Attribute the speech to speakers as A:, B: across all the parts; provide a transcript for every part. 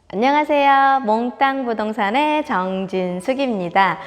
A: 안녕하세요. 몽땅 부동산의 정진숙입니다.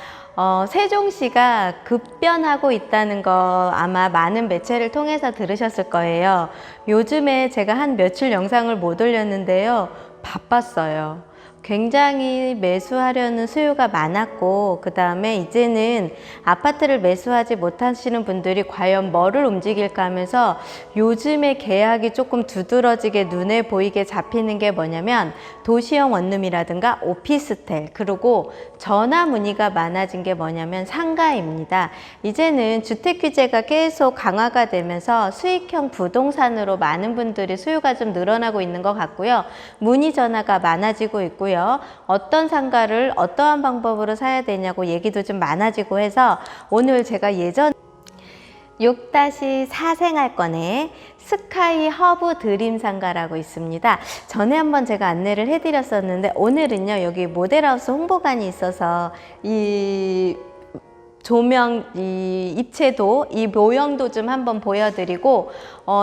A: 세종시가 급변하고 있다는 거 아마 많은 매체를 통해서 들으셨을 거예요. 요즘에 제가 한 며칠 영상을 못 올렸는데요. 바빴어요. 굉장히 매수하려는 수요가 많았고, 그 다음에 이제는 아파트를 매수하지 못하시는 분들이 과연 뭐를 움직일까 하면서 요즘에 계약이 조금 두드러지게 눈에 보이게 잡히는 게 뭐냐면 도시형 원룸이라든가 오피스텔, 그리고 전화 문의가 많아진 게 뭐냐면 상가입니다. 이제는 주택 규제가 계속 강화가 되면서 수익형 부동산으로 많은 분들이 수요가 좀 늘어나고 있는 것 같고요. 문의 전화가 많아지고 있고요. 어떤 상가를 어떠한 방법으로 사야 되냐고 얘기도 좀 많아지고 해서 오늘 제가 예전 6-4 생활권에 스카이 허브 드림 상가라고 있습니다. 전에 한번 제가 안내를 해드렸었는데 오늘은요, 여기 모델하우스 홍보관이 있어서 이 조명, 이 입체도, 이 모형도 좀 한번 보여드리고,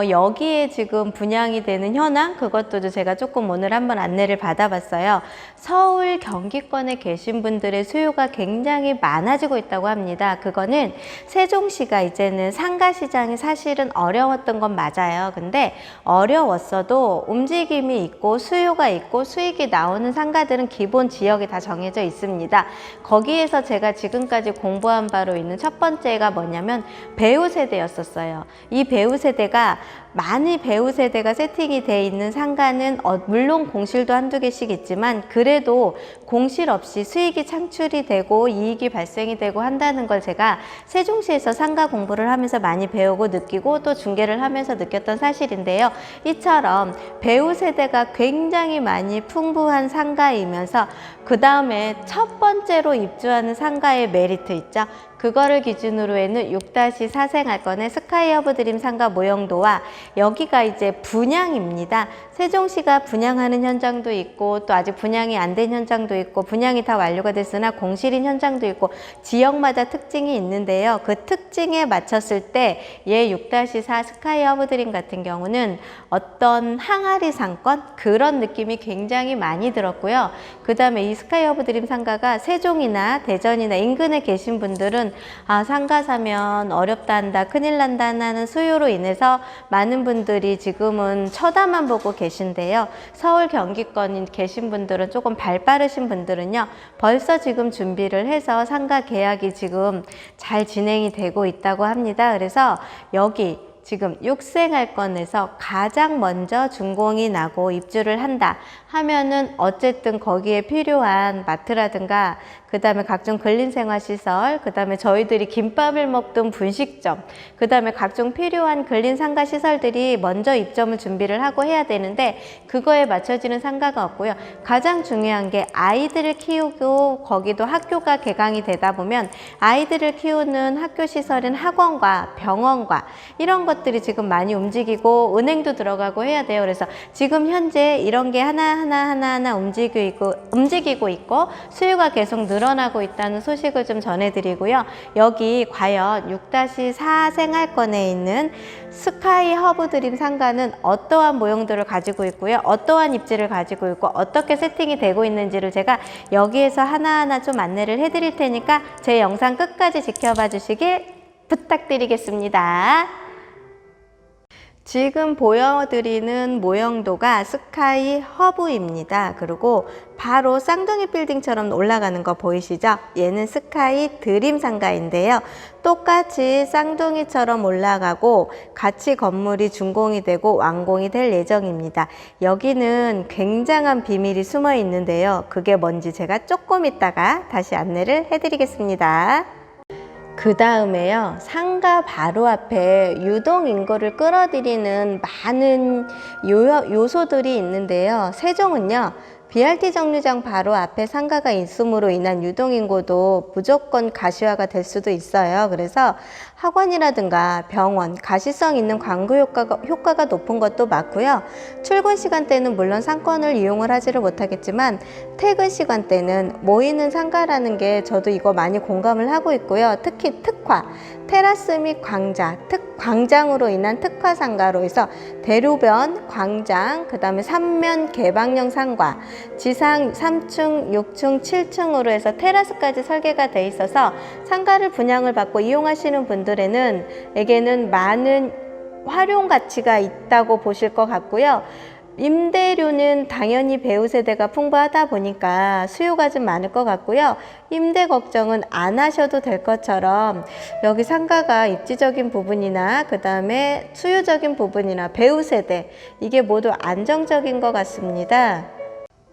A: 여기에 지금 분양이 되는 현황, 그것도 제가 조금 오늘 한번 안내를 받아봤어요. 서울 경기권에 계신 분들의 수요가 굉장히 많아지고 있다고 합니다. 그거는 세종시가 이제는 상가 시장이 사실은 어려웠던 건 맞아요. 근데 어려웠어도 움직임이 있고 수요가 있고 수익이 나오는 상가들은 기본 지역이 다 정해져 있습니다. 거기에서 제가 지금까지 공부한 바로 있는 첫 번째가 뭐냐면 배우 세대였었어요. 이 배우 세대가 많이 배우 세대가 세팅이 돼 있는 상가는 물론 공실도 한두 개씩 있지만 그래도 공실 없이 수익이 창출이 되고 이익이 발생이 되고 한다는 걸 제가 세종시에서 상가 공부를 하면서 많이 배우고 느끼고 또 중개를 하면서 느꼈던 사실인데요. 이처럼 배우 세대가 굉장히 많이 풍부한 상가이면서 그 다음에 첫 번째로 입주하는 상가의 메리트 있죠. 그거를 기준으로 해는 6-4 생활권의 스카이 허브 드림 상가 모형도와 여기가 이제 분양입니다. 세종시가 분양하는 현장도 있고 또 아직 분양이 안 된 현장도 있고 분양이 다 완료가 됐으나 공실인 현장도 있고 지역마다 특징이 있는데요. 그 특징에 맞췄을 때 얘 6-4 스카이 허브 드림 같은 경우는 어떤 항아리 상권 그런 느낌이 굉장히 많이 들었고요. 그 다음에 이 스카이 허브 드림 상가가 세종이나 대전이나 인근에 계신 분들은 상가 사면 어렵다 한다, 큰일 난다 하는 수요로 인해서 많은 분들이 지금은 쳐다만 보고 계신데요. 서울 경기권에 계신 분들은 조금 발 빠르신 분들은요, 벌써 지금 준비를 해서 상가 계약이 지금 잘 진행이 되고 있다고 합니다. 그래서 여기 지금 6생활권에서 가장 먼저 준공이 나고 입주를 한다 하면은 어쨌든 거기에 필요한 마트라든가 그 다음에 각종 근린생활시설, 그 다음에 저희들이 김밥을 먹던 분식점, 그 다음에 각종 필요한 근린상가시설들이 먼저 입점을 준비를 하고 해야 되는데 그거에 맞춰지는 상가가 없고요. 가장 중요한 게 아이들을 키우고 거기도 학교가 개강이 되다 보면 아이들을 키우는 학교시설인 학원과 병원과 이런 것들이 지금 많이 움직이고 은행도 들어가고 해야 돼요. 그래서 지금 현재 이런 게 하나하나 움직이고 있고 수요가 계속 늘어나고 있다는 소식을 좀 전해드리고요. 여기 과연 6-4 생활권에 있는 스카이 허브 드림 상가는 어떠한 모형들을 가지고 있고요. 어떠한 입지를 가지고 있고 어떻게 세팅이 되고 있는지를 제가 여기에서 하나하나 좀 안내를 해드릴 테니까 제 영상 끝까지 지켜봐 주시길 부탁드리겠습니다. 지금 보여드리는 모형도가 스카이 허브입니다. 그리고 바로 쌍둥이 빌딩처럼 올라가는 거 보이시죠? 얘는 스카이 드림 상가인데요. 똑같이 쌍둥이처럼 올라가고 같이 건물이 준공이 되고 완공이 될 예정입니다. 여기는 굉장한 비밀이 숨어 있는데요. 그게 뭔지 제가 조금 있다가 다시 안내를 해드리겠습니다. 그 다음에요, 상가 바로 앞에 유동인구를 끌어들이는 많은 요소들이 있는데요. 세종은요, BRT 정류장 바로 앞에 상가가 있음으로 인한 유동인구도 무조건 가시화가 될 수도 있어요. 그래서 학원이라든가 병원, 가시성 있는 광고 효과가 높은 것도 맞고요. 출근 시간대는 물론 상권을 이용을 하지를 못하겠지만 퇴근 시간대는 모이는 상가라는 게 저도 이거 많이 공감을 하고 있고요. 특히 특화, 테라스 및 광장으로 인한 특화 상가로 해서 대로변, 광장, 그 다음에 3면 개방형 상가, 지상 3층, 6층, 7층으로 해서 테라스까지 설계가 돼 있어서 상가를 분양을 받고 이용하시는 분들에게는 많은 활용 가치가 있다고 보실 것 같고요. 임대료는 당연히 배우 세대가 풍부하다 보니까 수요가 좀 많을 것 같고요. 임대 걱정은 안 하셔도 될 것처럼 여기 상가가 입지적인 부분이나 그 다음에 수요적인 부분이나 배우 세대 이게 모두 안정적인 것 같습니다.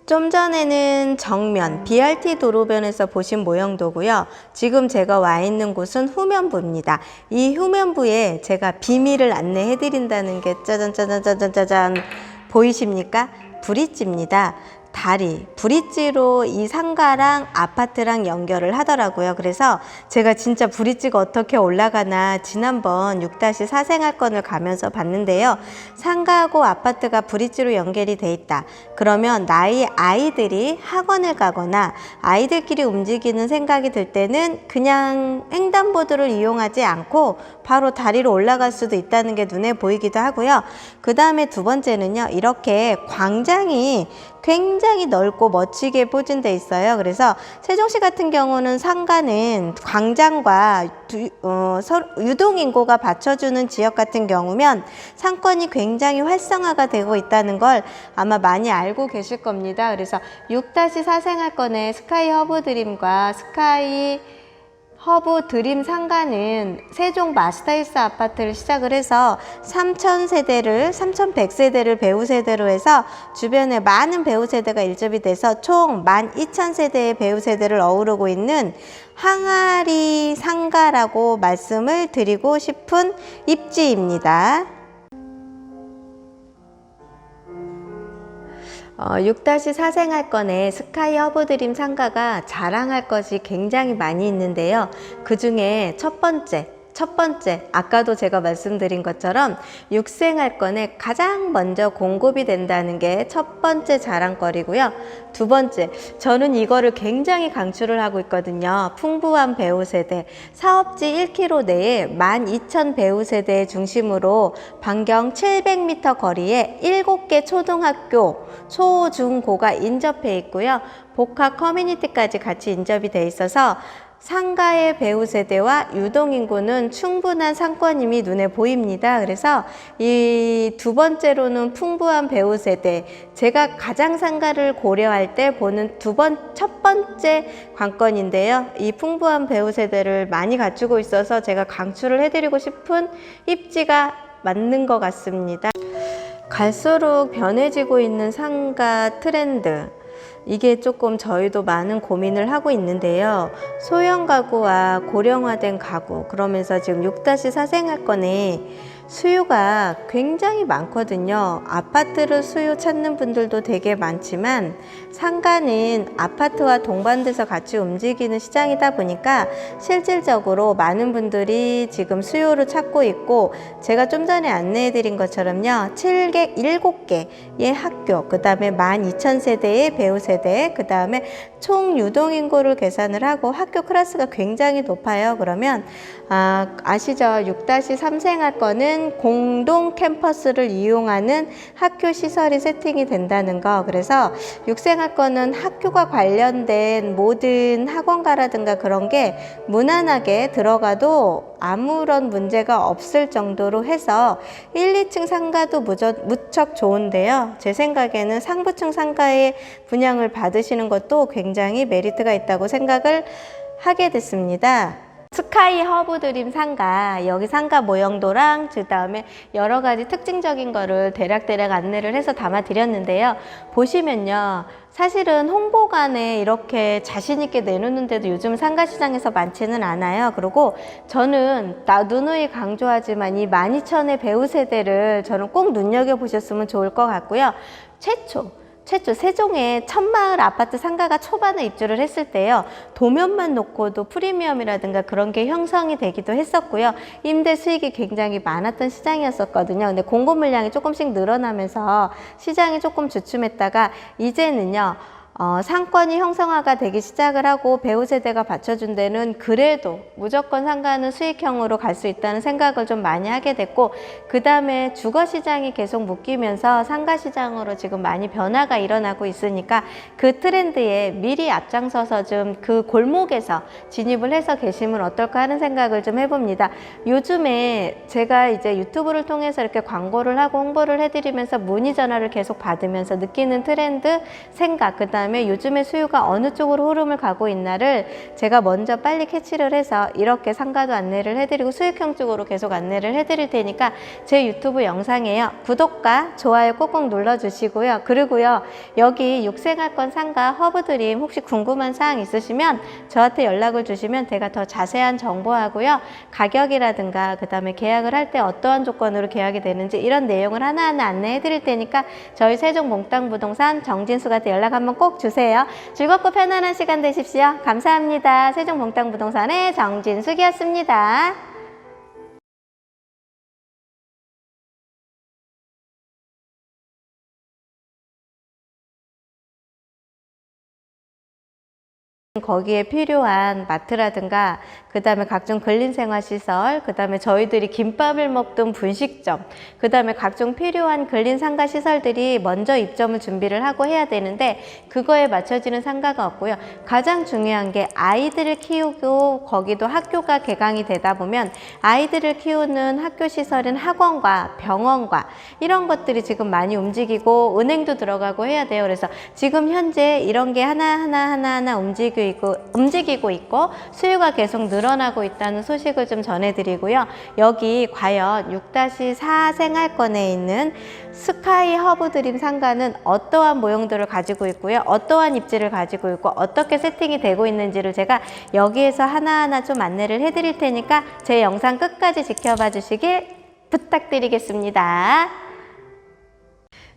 A: 좀 전에는 정면 BRT 도로변에서 보신 모형도고요. 지금 제가 와 있는 곳은 후면부입니다. 이 후면부에 제가 비밀을 안내해 드린다는 게 짜잔 보이십니까? 브릿지입니다. 다리, 브릿지로 이 상가랑 아파트랑 연결을 하더라고요. 그래서 제가 진짜 브릿지가 어떻게 올라가나 지난번 6-4 생활권을 가면서 봤는데요. 상가하고 아파트가 브릿지로 연결이 돼 있다. 그러면 나의 아이들이 학원을 가거나 아이들끼리 움직이는 생각이 들 때는 그냥 횡단보도를 이용하지 않고 바로 다리로 올라갈 수도 있다는 게 눈에 보이기도 하고요. 그 다음에 두 번째는요. 이렇게 광장이 굉장히 넓고 멋지게 포진돼 있어요. 그래서 세종시 같은 경우는 상가는 광장과 유동인구가 받쳐주는 지역 같은 경우면 상권이 굉장히 활성화가 되고 있다는 걸 아마 많이 알고 계실 겁니다. 그래서 6-4 생활권의 스카이 허브 드림과 스카이 허브 드림 상가는 세종 마스터힐스 아파트를 시작을 해서 3,100세대를 배우 세대로 해서 주변에 많은 배우 세대가 일접이 돼서 총 12,000세대의 배우 세대를 어우르고 있는 항아리 상가라고 말씀을 드리고 싶은 입지입니다. 6-4 생활권의 스카이 허브 드림 상가가 자랑할 것이 굉장히 많이 있는데요. 그 중에 첫 번째, 아까도 제가 말씀드린 것처럼 6생활권에 가장 먼저 공급이 된다는 게 첫 번째 자랑거리고요. 두 번째, 저는 이거를 굉장히 강추를 하고 있거든요. 풍부한 배우 세대, 사업지 1km 내에 12,000 배우 세대 중심으로 반경 700m 거리에 7개 초등학교, 초, 중, 고가 인접해 있고요. 복합 커뮤니티까지 같이 인접이 돼 있어서 상가의 배우 세대와 유동인구는 충분한 상권임이 눈에 보입니다. 그래서 이 두 번째로는 풍부한 배우 세대, 제가 가장 상가를 고려할 때 보는 첫 번째 관건인데요. 이 풍부한 배우 세대를 많이 갖추고 있어서 제가 강추를 해드리고 싶은 입지가 맞는 것 같습니다. 갈수록 변해지고 있는 상가 트렌드, 이게 조금 저희도 많은 고민을 하고 있는데요. 소형 가구와 고령화된 가구, 그러면서 지금 6-4 생활권에 수요가 굉장히 많거든요. 아파트를 수요 찾는 분들도 되게 많지만 상가는 아파트와 동반돼서 같이 움직이는 시장이다 보니까 실질적으로 많은 분들이 지금 수요를 찾고 있고, 제가 좀 전에 안내해 드린 것처럼요, 7개의 학교, 그 다음에 12,000세대의 배우 세대, 그 다음에 총 유동인구를 계산을 하고 학교 클래스가 굉장히 높아요. 그러면 아시죠? 6-3 생활권은 공동 캠퍼스를 이용하는 학교 시설이 세팅이 된다는 거. 그래서 6생활권은 학교가 관련된 모든 학원가라든가 그런 게 무난하게 들어가도 아무런 문제가 없을 정도로 해서 1, 2층 상가도 무척 좋은데요. 제 생각에는 상부층 상가의 분양을 받으시는 것도 굉장히 메리트가 있다고 생각을 하게 됐습니다. 스카이 허브 드림 상가, 여기 상가 모형도랑 그 다음에 여러 가지 특징적인 거를 대략 안내를 해서 담아 드렸는데요. 보시면요, 사실은 홍보관에 이렇게 자신 있게 내놓는데도 요즘 상가 시장에서 많지는 않아요. 그리고 저는 누누이 강조하지만 이 12,000의 배우 세대를 저는 꼭 눈여겨보셨으면 좋을 것 같고요. 최초 최초 세종에 천마을 아파트 상가가 초반에 입주를 했을 때요, 도면만 놓고도 프리미엄이라든가 그런 게 형성이 되기도 했었고요. 임대 수익이 굉장히 많았던 시장이었었거든요. 근데 공급 물량이 조금씩 늘어나면서 시장이 조금 주춤했다가 이제는요, 상권이 형성화가 되기 시작을 하고 배우 세대가 받쳐준 데는 그래도 무조건 상가는 수익형으로 갈 수 있다는 생각을 좀 많이 하게 됐고, 그 다음에 주거 시장이 계속 묶이면서 상가 시장으로 지금 많이 변화가 일어나고 있으니까 그 트렌드에 미리 앞장서서 좀 그 골목에서 진입을 해서 계시면 어떨까 하는 생각을 좀 해봅니다. 요즘에 제가 이제 유튜브를 통해서 이렇게 광고를 하고 홍보를 해드리면서 문의 전화를 계속 받으면서 느끼는 트렌드, 생각, 그 다음에 요즘의 수요가 어느 쪽으로 흐름을 가고 있나를 제가 먼저 빨리 캐치를 해서 이렇게 상가도 안내를 해드리고 수익형 쪽으로 계속 안내를 해드릴 테니까 제 유튜브 영상에요, 구독과 좋아요 꼭꼭 눌러주시고요. 그리고요, 여기 육생활권 상가 허브드림 혹시 궁금한 사항 있으시면 저한테 연락을 주시면 제가 더 자세한 정보하고요, 가격이라든가 그 다음에 계약을 할 때 어떠한 조건으로 계약이 되는지 이런 내용을 하나하나 안내해 드릴 테니까 저희 세종 몽땅 부동산 정진수한테 연락 한번 꼭 주세요. 즐겁고 편안한 시간 되십시오. 감사합니다. 세종 몽땅 부동산의 정진숙이었습니다. 거기에 필요한 마트라든가 그 다음에 각종 근린생활시설, 그 다음에 저희들이 김밥을 먹던 분식점, 그 다음에 각종 필요한 근린상가시설들이 먼저 입점을 준비를 하고 해야 되는데 그거에 맞춰지는 상가가 없고요. 가장 중요한 게 아이들을 키우고 거기도 학교가 개강이 되다 보면 아이들을 키우는 학교시설인 학원과 병원과 이런 것들이 지금 많이 움직이고 은행도 들어가고 해야 돼요. 그래서 지금 현재 이런 게 하나하나 움직이고 있고 수요가 계속 늘어나고 있다는 소식을 좀 전해드리고요. 여기 과연 6-4 생활권에 있는 스카이 허브드림 상가는 어떠한 모형들을 가지고 있고요, 어떠한 입지를 가지고 있고 어떻게 세팅이 되고 있는지를 제가 여기에서 하나하나 좀 안내를 해드릴 테니까 제 영상 끝까지 지켜봐 주시길 부탁드리겠습니다.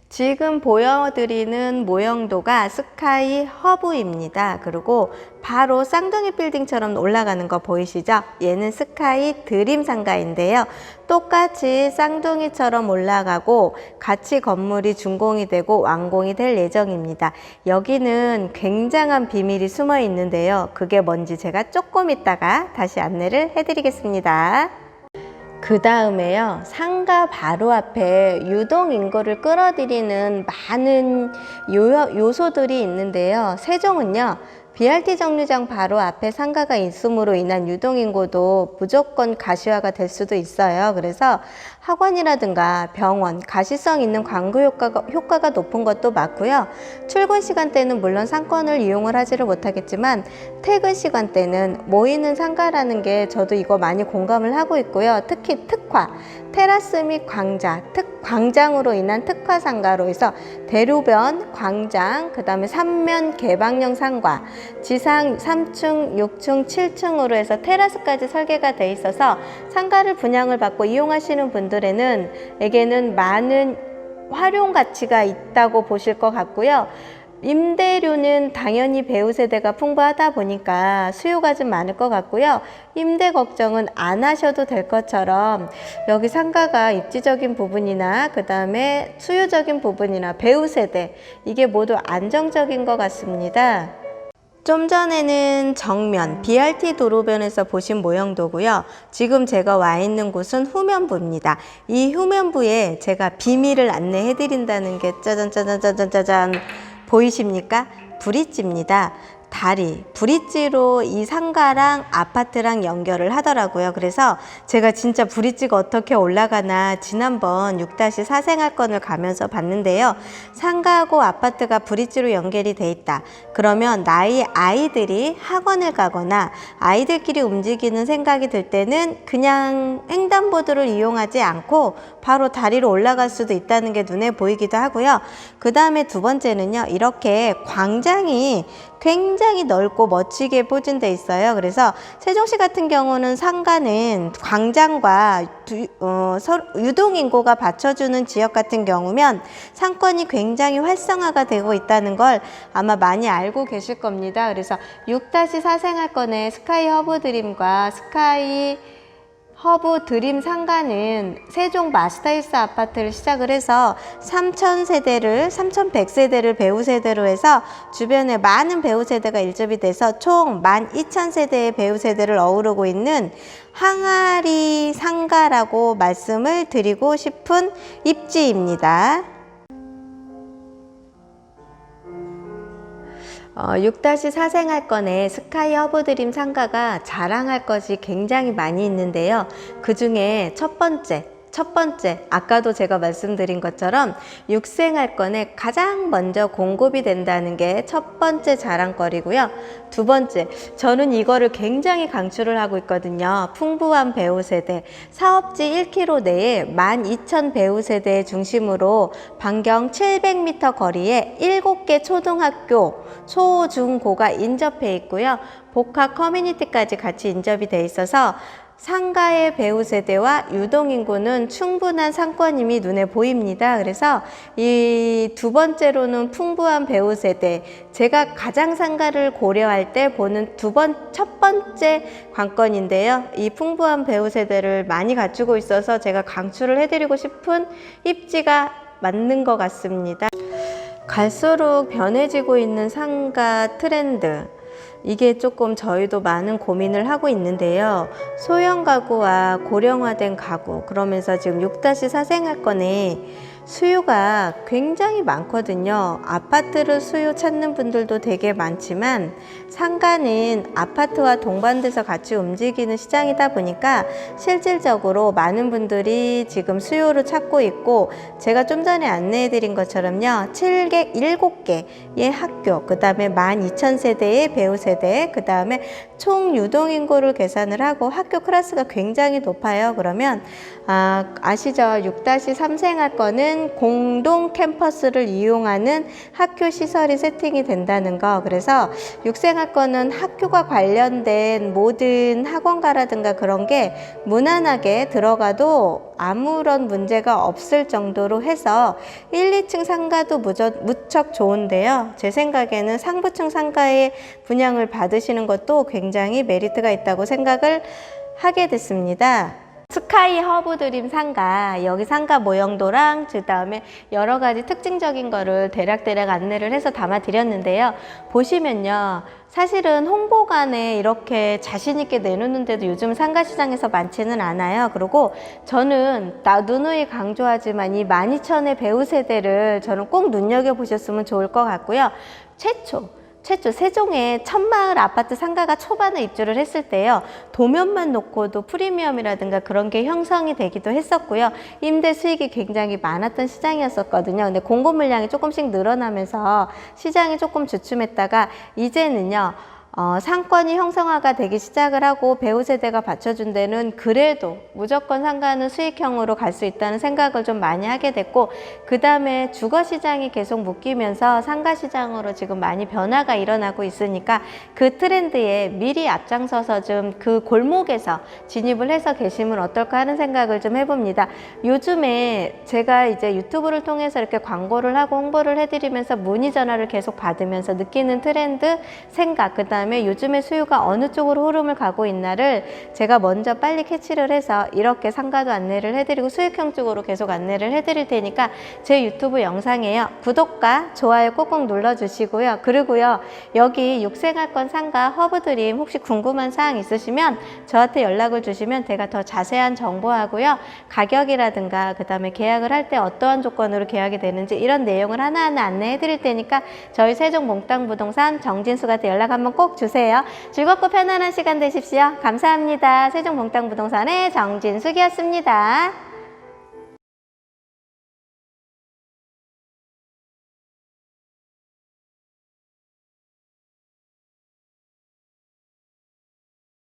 A: 지금 보여드리는 모형도가 스카이 허브입니다. 그리고 바로 쌍둥이 빌딩처럼 올라가는 거 보이시죠? 얘는 스카이 드림 상가인데요. 똑같이 쌍둥이처럼 올라가고 같이 건물이 준공이 되고 완공이 될 예정입니다. 여기는 굉장한 비밀이 숨어 있는데요. 그게 뭔지 제가 조금 있다가 다시 안내를 해드리겠습니다. 그 다음에요, 상가 바로 앞에 유동 인구를 끌어들이는 많은 요소들이 있는데요. 세종은요, BRT 정류장 바로 앞에 상가가 있음으로 인한 유동인구도 무조건 가시화가 될 수도 있어요. 그래서 학원이라든가 병원, 가시성 있는 광고 효과가 높은 것도 맞고요. 출근 시간대는 물론 상권을 이용을 하지를 못하겠지만 퇴근 시간대는 모이는 상가라는 게 저도 이거 많이 공감을 하고 있고요. 특히 특화, 테라스 및 광장으로 인한 특화 상가로 해서 대로변, 광장, 그 다음에 3면 개방형 상가, 지상 3층, 6층, 7층으로 해서 테라스까지 설계가 돼 있어서 상가를 분양을 받고 이용하시는 분들에게는 많은 활용 가치가 있다고 보실 것 같고요. 임대료는 당연히 배우 세대가 풍부하다 보니까 수요가 좀 많을 것 같고요. 임대 걱정은 안 하셔도 될 것처럼 여기 상가가 입지적인 부분이나 그 다음에 수요적인 부분이나 배우 세대, 이게 모두 안정적인 것 같습니다. 좀 전에는 정면 BRT 도로변에서 보신 모형도고요. 지금 제가 와 있는 곳은 후면부입니다. 이 후면부에 제가 비밀을 안내해 드린다는 게 짜잔 보이십니까? 브릿지입니다. 다리, 브릿지로 이 상가랑 아파트랑 연결을 하더라고요. 그래서 제가 진짜 브릿지가 어떻게 올라가나 지난번 6-4 생활권을 가면서 봤는데요. 상가하고 아파트가 브릿지로 연결이 돼 있다. 그러면 나의 아이들이 학원을 가거나 아이들끼리 움직이는 생각이 들 때는 그냥 횡단보도를 이용하지 않고 바로 다리로 올라갈 수도 있다는 게 눈에 보이기도 하고요. 그 다음에 두 번째는요, 이렇게 광장이 굉장히 굉장히 넓고 멋지게 포진돼 있어요. 그래서 세종시 같은 경우는 상가는 광장과 유동인구가 받쳐주는 지역 같은 경우면 상권이 굉장히 활성화가 되고 있다는 걸 아마 많이 알고 계실 겁니다. 그래서 6-4 생활권의 스카이 허브 드림과 스카이 허브 드림 상가는 세종 마스터힐스 아파트를 시작을 해서 3,100세대를 배우 세대로 해서 주변에 많은 배우 세대가 일접이 돼서 총 12,000세대의 배우 세대를 어우르고 있는 항아리 상가라고 말씀을 드리고 싶은 입지입니다. 6-4 생활권의 스카이 허브 드림 상가가 자랑할 것이 굉장히 많이 있는데요. 그 중에 첫 번째, 아까도 제가 말씀드린 것처럼 6생활권에 가장 먼저 공급이 된다는 게 첫 번째 자랑거리고요. 두 번째, 저는 이거를 굉장히 강추를 하고 있거든요. 풍부한 배우 세대, 사업지 1km 내에 12,000 배우 세대 중심으로 반경 700m 거리에 7개 초등학교, 초, 중, 고가 인접해 있고요. 복합 커뮤니티까지 같이 인접이 돼 있어서 상가의 배우 세대와 유동인구는 충분한 상권임이 눈에 보입니다. 그래서 이 두 번째로는 풍부한 배우 세대, 제가 가장 상가를 고려할 때 보는 첫 번째 관건인데요. 이 풍부한 배우 세대를 많이 갖추고 있어서 제가 강추를 해드리고 싶은 입지가 맞는 것 같습니다. 갈수록 변해지고 있는 상가 트렌드, 이게 조금 저희도 많은 고민을 하고 있는데요. 소형 가구와 고령화된 가구, 그러면서 지금 6-4 생활권에 수요가 굉장히 많거든요. 아파트를 수요 찾는 분들도 되게 많지만 상가는 아파트와 동반돼서 같이 움직이는 시장이다 보니까 실질적으로 많은 분들이 지금 수요를 찾고 있고, 제가 좀 전에 안내해 드린 것처럼요, 7개의 학교, 그 다음에 12,000세대의 배우 세대, 그 다음에 총 유동인구를 계산을 하고 학교 클래스가 굉장히 높아요. 그러면 아시죠? 6-3 생활권은 공동 캠퍼스를 이용하는 학교 시설이 세팅이 된다는 거. 그래서 6생활권은 학교가 관련된 모든 학원가라든가 그런 게 무난하게 들어가도 아무런 문제가 없을 정도로 해서 1, 2층 상가도 무척 좋은데요. 제 생각에는 상부층 상가에 분양을 받으시는 것도 굉장히 메리트가 있다고 생각을 하게 됐습니다. 스카이 허브 드림 상가, 여기 상가 모형도랑 그 다음에 여러 가지 특징적인 거를 대략 안내를 해서 담아 드렸는데요. 보시면요, 사실은 홍보관에 이렇게 자신 있게 내놓는데도 요즘 상가 시장에서 많지는 않아요. 그리고 저는 누누이 강조하지만 이 12,000의 배우 세대를 저는 꼭 눈여겨보셨으면 좋을 것 같고요. 최초 세종에 천마을 아파트 상가가 초반에 입주를 했을 때요, 도면만 놓고도 프리미엄이라든가 그런 게 형성이 되기도 했었고요. 임대 수익이 굉장히 많았던 시장이었었거든요. 근데 공급 물량이 조금씩 늘어나면서 시장이 조금 주춤했다가 이제는요, 상권이 형성화가 되기 시작을 하고 배우 세대가 받쳐준 데는 그래도 무조건 상가는 수익형으로 갈 수 있다는 생각을 좀 많이 하게 됐고, 그 다음에 주거 시장이 계속 묶이면서 상가 시장으로 지금 많이 변화가 일어나고 있으니까 그 트렌드에 미리 앞장서서 좀 그 골목에서 진입을 해서 계시면 어떨까 하는 생각을 좀 해봅니다. 요즘에 제가 이제 유튜브를 통해서 이렇게 광고를 하고 홍보를 해드리면서 문의 전화를 계속 받으면서 느끼는 트렌드, 생각, 그 다음에 요즘의 수요가 어느 쪽으로 흐름을 가고 있나를 제가 먼저 빨리 캐치를 해서 이렇게 상가도 안내를 해드리고 수익형 쪽으로 계속 안내를 해드릴 테니까 제 유튜브 영상에요, 구독과 좋아요 꼭꼭 눌러주시고요. 그리고요, 여기 6생활권 상가 허브드림 혹시 궁금한 사항 있으시면 저한테 연락을 주시면 제가 더 자세한 정보하고요, 가격이라든가 그 다음에 계약을 할 때 어떠한 조건으로 계약이 되는지 이런 내용을 하나하나 안내해 드릴 테니까 저희 세종 몽땅 부동산 정진수한테 연락 한번 꼭 주세요. 즐겁고 편안한 시간 되십시오. 감사합니다. 세종 몽땅 부동산의 정진숙이었습니다.